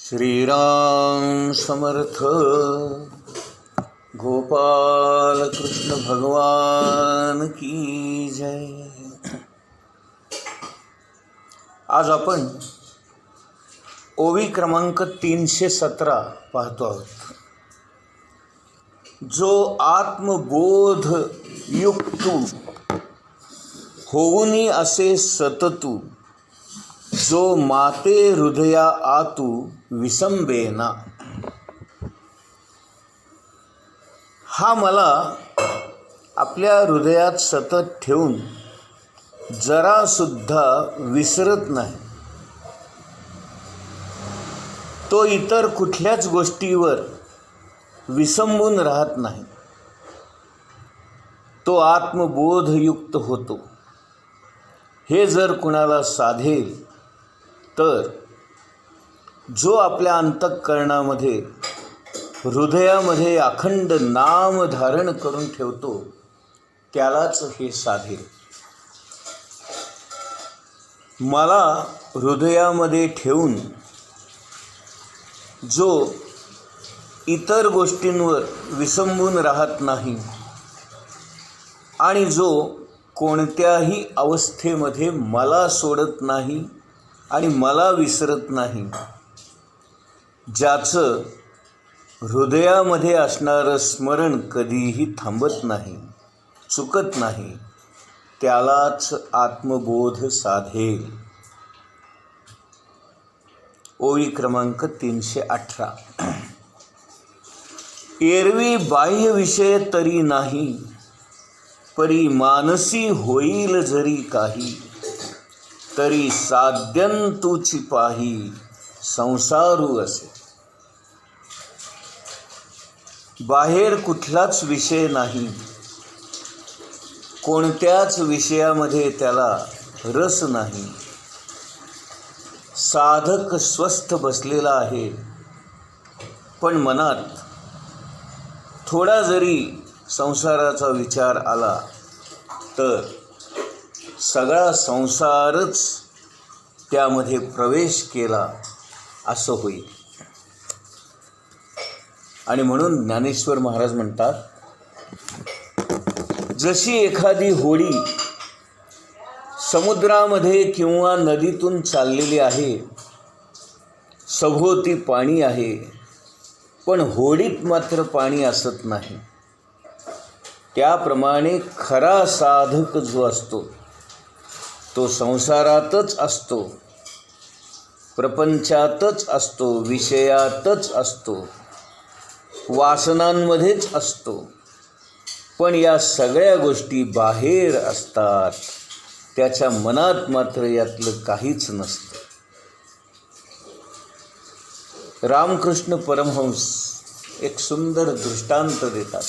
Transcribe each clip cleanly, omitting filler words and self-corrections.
श्रीराम समर्थ. गोपाल कृष्ण भगवान की जय. आज आपण ओवी क्रमांक 317 पाहतो आहोत. जो आत्मबोध युक्तू होऊनी असे सततू, जो माते हृदया आतू विसंबेना. हा मला आपल्या हृदयात सतत ठेवून जरासुद्धा विसरत नाही. तो इतर कुठल्याच गोष्टीवर विसंबून राहत नाही. तो आत्मबोधयुक्त होतो. हे जर कुणाला साधेल तर जो आपल्या अंतःकरणामध्ये हृदयामध्ये अखंड नाम धारण करून ठेवतो त्यालाच हे साधेल. मला हृदयामध्ये ठेवून जो इतर गोष्टींवर विसंबून राहत नाही आणि जो कोणत्याही अवस्थेमध्ये मला सोडत नाही आणि मला विसरत नाही, ज्याचं हृदयामध्ये असणारं स्मरण कधीही थांबत नाही, चुकत नाही, त्यालाच आत्मबोध साधेल. ओवी क्रमांक 318. एरवी बाह्य विषय तरी नाही, परी मानसी होईल जरी काही, तरी साध्यंतुची पाही संसारू असे. बाहेर कुठलाच विषय नाही, कोणत्याच विषयामध्ये त्याला रस नाही. साधक स्वस्थ बसलेला आहे, पण मनात थोडा जरी संसाराचा विचार आला तर सगळा संसारच त्यामध्ये प्रवेश केला असं होईल. आणि म्हणून ज्ञानेश्वर महाराज म्हणतात, जशी एखादी होडी समुद्रामध्ये किंवा नदीतून चाललेली आहे, सभोवती पाणी आहे, पण होडीत मात्र पाणी असत नाही, त्याप्रमाणे खरा साधक जो असतो तो संसारातच असतो, प्रपंचातच असतो, विषयातच असतो, वासनांमध्येच असतो, पण या सगळ्या गोष्टी बाहेर असतात, त्याच्या मनात मात्र यातलं काहीच नसतं. रामकृष्ण परमहंस एक सुंदर दृष्टांत देतात.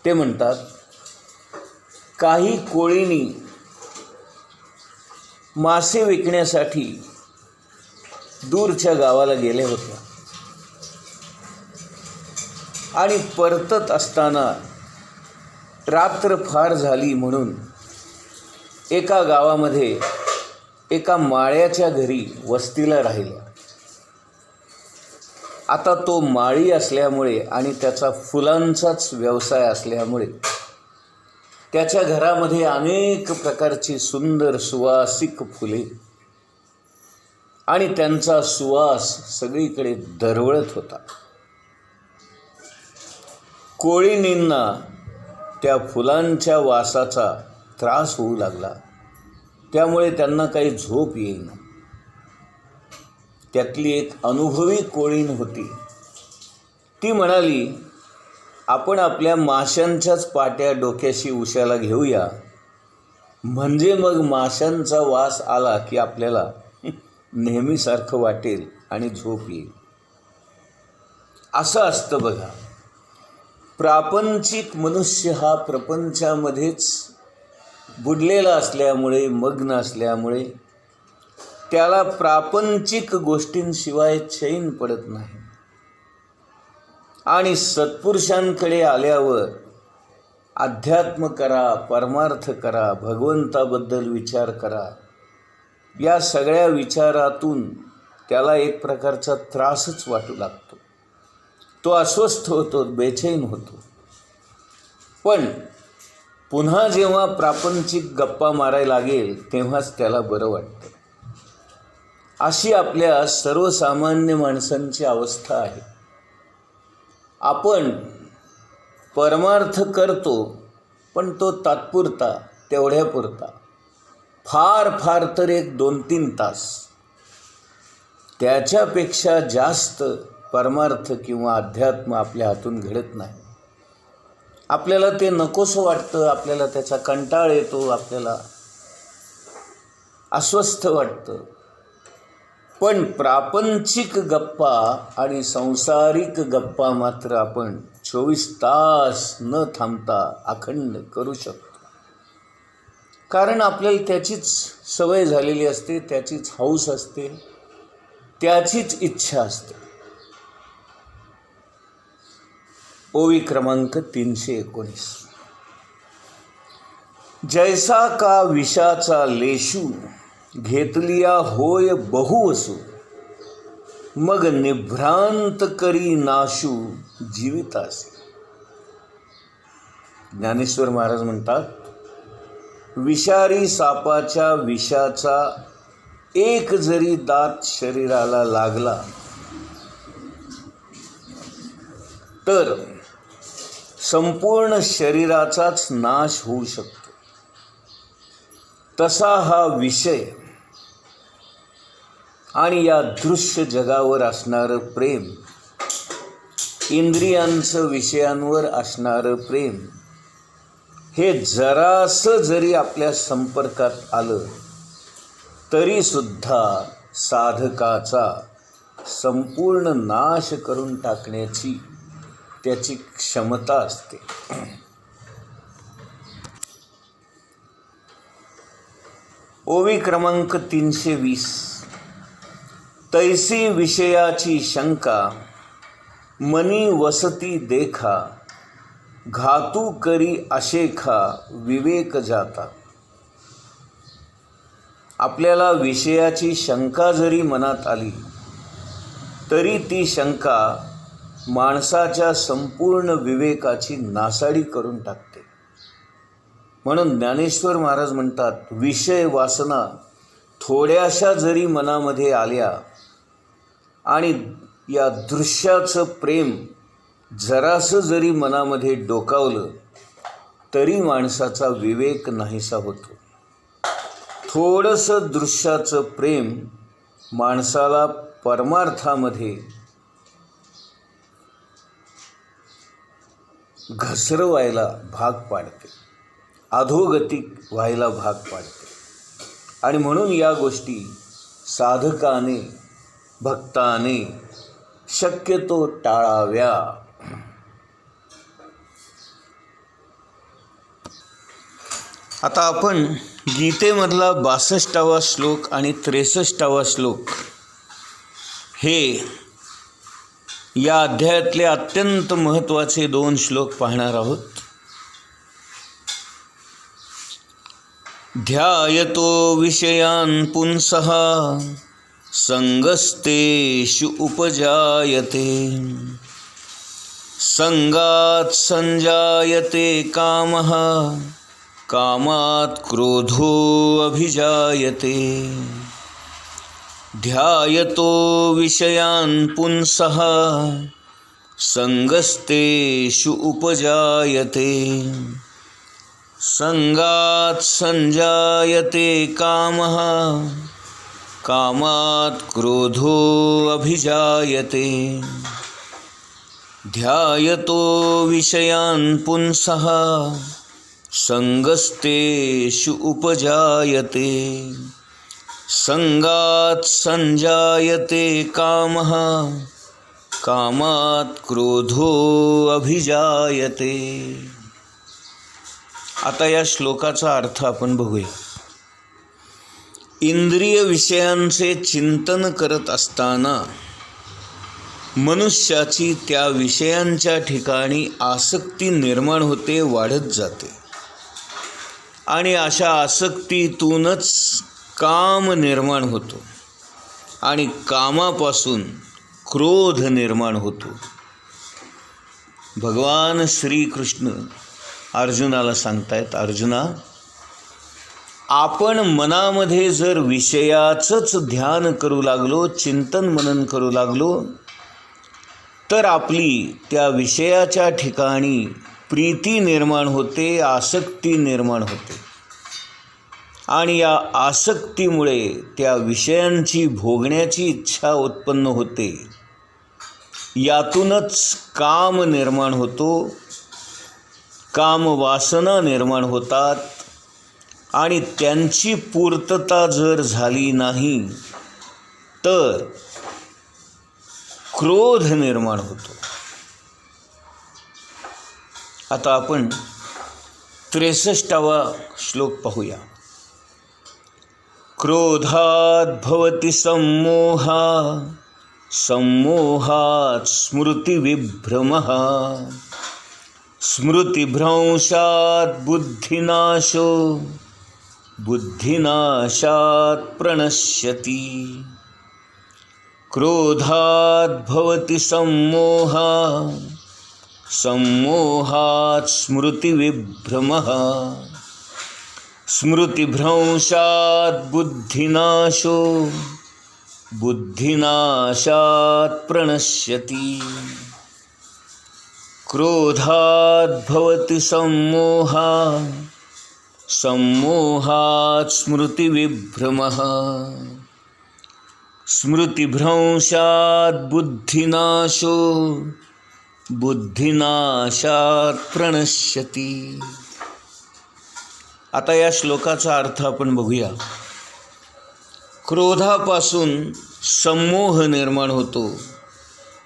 ते म्हणतात, काही कोळींनी मासे विकण्यासाठी दूरच्या गावाला गेले होते आणि परतत असताना रात्र फार झाली म्हणून एका गावामध्ये एका माळ्याच्या घरी वस्तीला राहिल्या. आता तो माळी असल्यामुळे आणि त्याचा फुलांचाच व्यवसाय असल्यामुळे त्याच्या घरामध्ये अनेक प्रकारची सुंदर सुवासिक फुले आणि त्यांचा सुवास सगळीकडे दरवळत होता. कोळींना त्या फुलांच्या वासाचा त्रास होऊ लागला, त्यामुळे त्यांना काही झोप येईना. त्यातली एक अनुभवी कोळीण होती. ती म्हणाली, आपण आपल्या माशांच्याच पाट्या डोक्याशी उशाला घेऊया, म्हणजे मग माशांचा वास आला की आपल्याला नेहमीसारखं वाटेल आणि झोप येईल. असं असतं बघा. प्रापंचिक मनुष्य हा प्रपंचामध्येच बुडलेला असल्यामुळे, मग्न असल्यामुळे त्याला प्रापंचिक गोष्टींशिवाय चैन पडत नाही. आणि सत्पुरुषांकडे आल्यावर अध्यात्म करा, परमार्थ करा, भगवंताबद्दल विचार करा, या सगळ्या विचारातून त्याला एक प्रकारचा त्रासच वाटू लागतो. तो अस्वस्थ होतो, बेचैन होतो. पण पुन्हा जेव्हा प्रापंचिक गप्पा मारायला लागेल तेव्हाच त्याला बरं वाटतं. अशी आपल्या सर्वसामान्य माणसांची अवस्था आहे. आपण परमार्थ करतो, पण तो तात्पुरता, तेवढ्यापुरता, फार फार तर 1-2-3 तास. त्याच्यापेक्षा जास्त परमार्थ किंवा अध्यात्म आपल्या हातून घडत नाही. आपल्याला ते नकोसं वाटतं, आपल्याला त्याचा कंटाळ येतो, आपल्याला अस्वस्थ वाटतं. पण प्रापंचिक गप्पा आणि संसारिक गप्पा मात्र आपण 24 तास न थांबता अखंड करू शकतो. कारण आपल्याला त्याचीच सवय झालेली असते, त्याचीच हौस असते, त्याचीच इच्छा असते. ओवी क्रमांक 319. जैसा का विषाचा लेशू, घेतलिया होय बहुवसू, मग निभ्रांत करी नाशू जीवितासी. ज्ञानेश्वर महाराज म्हणतात, विषारी सापाच्या विषाचा एक जरी दात शरीराला लागला तर संपूर्ण शरीराचाच नाश होऊ शकतो. तसा हा विषय आणि या दृश्य जगावर असणारं प्रेम, इंद्रियांचं विषयांवर असणारं प्रेम, हे जरासं जरी आपल्या संपर्कात आलं तरीसुद्धा साधकाचा संपूर्ण नाश करून टाकण्याची त्याची क्षमता असते. ओवी क्रमांक 320. तैसी विषयाची शंका, मनी वसती देखा, घातू करी अशेखा विवेक जाता. आपल्याला विषयाची शंका जरी मनात आली तरी ती शंका माणसाच्या संपूर्ण विवेकाची नासाडी करून टाकते. म्हणून ज्ञानेश्वर महाराज म्हणतात, विषय वासना थोड्याशा जरी मनामध्ये आल्या आणि या दृश्याचं प्रेम जरासं जरी मनामध्ये डोकावलं तरी माणसाचा विवेक नाहीसा होतो. थोडंसं दृश्याचं प्रेम माणसाला परमार्थामध्ये घसरवायला भाग पाडते, अधोगती व्हायला भाग पाडते. आणि म्हणून या गोष्टी साधकाने, भक्ताने शक्यतो टाळाव्या. आता आपण गीतेमधला 62वा श्लोक आणि 63वा श्लोक हे या अध्यायातले अत्यंत महत्त्वाचे 2 श्लोक पाहणार आहोत. ध्यायतो विषयान् पुंसः संगस्तेषु उपजायते, संगात् संजायते कामः, कामात् क्रोधो अभिजायते. ध्यायतो विषयान् पुंसः संगस्तेषु उपजायते, संगात् संजायते कामः, कामात् क्रोधो अभिजायते. ध्यायतो विषयान् पुंसः संगस्तेषु उपजायते, संगात् संजायते कामः, कामात् क्रोधो अभिजायते. आता या श्लोकाचा अर्थ आपण बघूया. इंद्रिय विषयांचे चिंतन करत असताना मनुष्याची त्या विषयांच्या ठिकाणी आसक्ती निर्माण होते, वाढत जाते. आणि अशा आसक्तीतूनच काम निर्माण होतो. आणि कामापासून क्रोध निर्माण होतो. भगवान श्रीकृष्ण अर्जुनाला सांगतायत, अर्जुना, आपण मनामध्ये जर विषयाचंच ध्यान करू लागलो, चिंतन मनन करू लागलो, तर आपली त्या विषयाच्या ठिकाणी प्रीती निर्माण होते, आसक्ती निर्माण होते. आणि या आसक्तीमुळे त्या विषयांची भोगण्याची इच्छा उत्पन्न होते. यातूनच काम निर्माण होतो, कामवासना निर्माण होतात आणि त्यांची पूर्तता जर झाली नाही तर क्रोध निर्माण होतो. आता आपण 63वा श्लोक पाहूया. क्रोधात भवति सम्मोहा, सम्मोहात् स्मृतिविभ्रमः, स्मृतिभ्रंशात् बुद्धिनाशो, बुद्धिनाशात् प्रणश्यति. क्रोधात् भवति सम्मोहा, सम्मोहात् स्मृतिविभ्रमः, स्मृतिभ्रंशात् बुद्धिनाशो, बुद्धिनाशात् प्रणश्यति. क्रोधात् भवति सम्मोहा, सम्मोहात् स्मृतिविभ्रमः, स्मृतिभ्रंशात् बुद्धिनाशो, बुद्धिनाशात् प्रणश्यति. आता या श्लोकाचा अर्थ आपण बघूया. क्रोधापासून सम्मोह निर्माण होतो,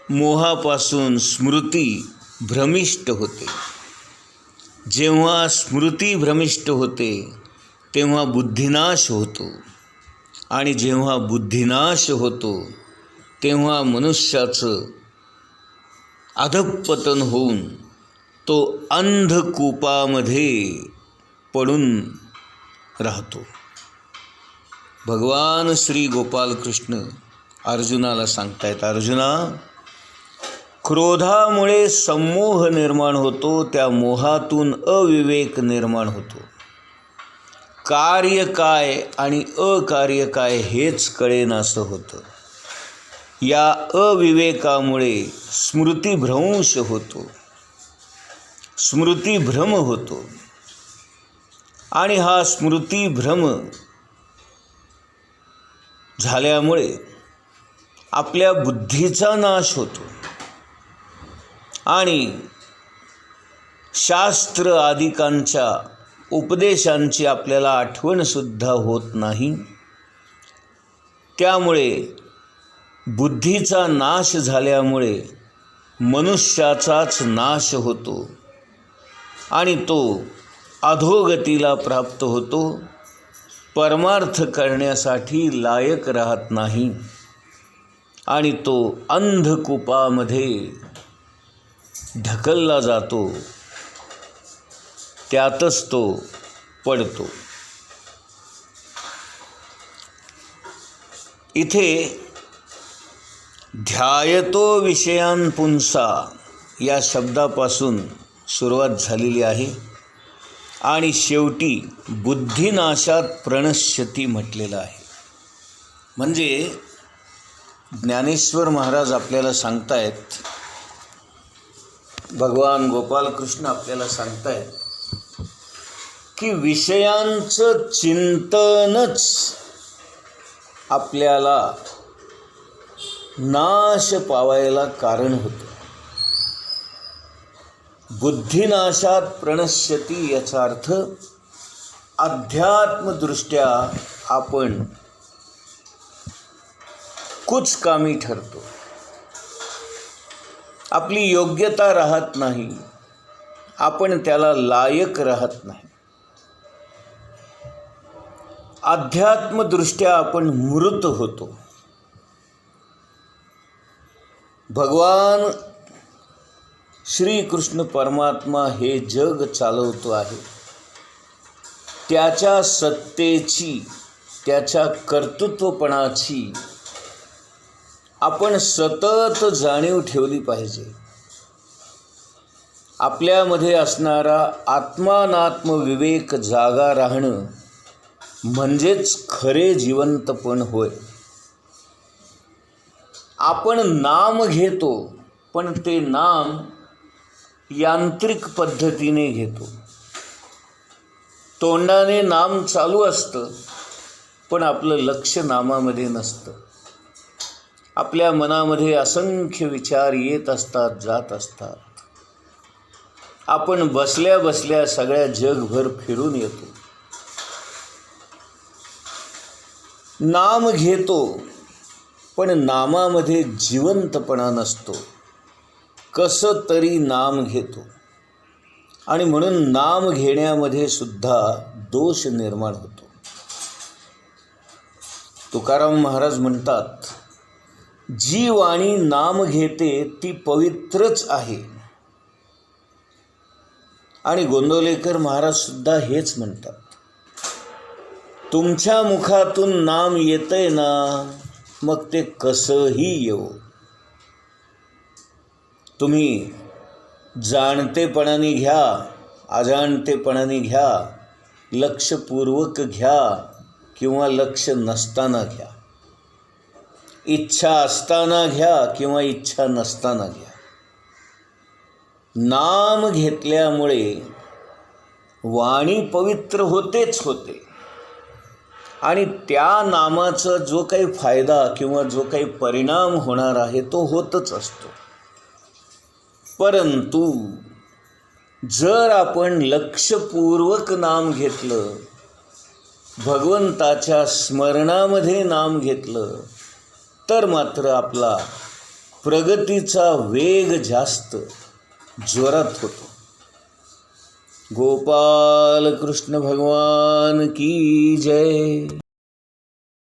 मोहापासून स्मृती भ्रमिष्ट होते. जेव्हा स्मृती भ्रमिष्ट होते तेव्हा बुद्धिनाश होतो, आणि जेव्हा बुद्धिनाश होतो तेव्हा मनुष्याचं अधःपतन होऊन तो अंधकूपामध्ये पडून राहतो. भगवान श्री गोपालकृष्ण अर्जुनाला सांगतायत, अर्जुना, क्रोधामुळे सम्मोह निर्माण होतो, त्या मोहातून अविवेक निर्माण होतो. कार्य काय आणि अकार्य काय हेच कळेनासं होतं. या अविवेकामुळे स्मृतिभ्रंश होतो, स्मृतिभ्रम होतो, आणि हा स्मृतिभ्रम झाल्यामुळे आपल्या बुद्धीचा नाश होतो आणि शास्त्र आदिकांच्या उपदेशांची आपल्याला आठवणसुद्धा होत नाही. त्यामुळे बुद्धीचा नाश झाल्यामुळे मनुष्याचाच नाश होतो आणि तो अधोगतीला प्राप्त होतो, परमार्थ करण्यासाठी लायक राहत नाही आणि तो अंधकूपामध्ये ढकलला जातो, त्यातच तो पडतो. इथे ध्यायतो विषयान् पुंसा या शब्दापासून सुरुवात झालेली आहे आणि शेवटी बुद्धिनाशात प्रणश्यती म्हटलेलं आहे. म्हणजे ज्ञानेश्वर महाराज आपल्याला सांगतायत, भगवान गोपालकृष्ण आपल्याला सांगतायत की विषयांचं चिंतनच आपल्याला नाश पावायला कारण होतं. बुद्धिनाशात प्रणश्यती याचा अर्थ अध्यात्मदृष्ट्या आपण कुचकामी ठरतो, आपली योग्यता राहत नाही, आपण त्याला लायक राहत नाही. अध्यात्मदृष्ट्या आपण मृत होतो. भगवान श्रीकृष्ण परमात्मा हे जग चालवतो आहे. त्याच्या सत्तेची, त्याच्या कर्तृत्वपणाची आपण सतत जाणीव ठेवली पाहिजे. आपल्यामध्ये असणारा आत्मानात्म विवेक जागा राहणं म्हणजेच खरे जिवंतपण होय. आपण नाम घेतो, पण ते नाम यांत्रिक पद्धतीने घेतो. तोंडाने नाम चालू असतं, पण आपलं लक्ष नामामध्ये नसतं. आपल्या मनामध्ये असंख्य विचार येत असतात, जात असतात. आपण बसल्या बसल्या सगळ्या जगभर फिरून येतो. नाम घेतो, पण नामामध्ये जिवंतपणा नसतो. कसं तरी नाम घेतो आणि म्हणून नाम घेण्यामध्ये सुद्धा दोष निर्माण होतो. तुकाराम महाराज म्हणतात, जी वाणी नाम घेते ती पवित्रच आहे. आणि गोंदवलेकर महाराज सुद्धा हेच म्हणतात, तुमच्या मुखातून नाम येतंय ना, मग ते कसंही येवो. तुम्ही जाणतेपणाने घ्या, अजाणतेपणाने घ्या, लक्षपूर्वक घ्या किंवा लक्ष नसताना घ्या, इच्छा असताना घ्या किंवा इच्छा नसताना घ्या. नाम घेतल्यामुळे वाणी पवित्र होतेच होते आणि त्या नामाचा जो काही फायदा किंवा जो काही परिणाम होणार आहे तो होतच असतो. परंतु जर आपण लक्षपूर्वक नाम घेतलं, भगवंताच्या स्मरणामध्ये नाम घेतलं, तर मात्र आपला प्रगतीचा वेग जास्त जोरात होतो. गोपाल कृष्ण भगवान की जय.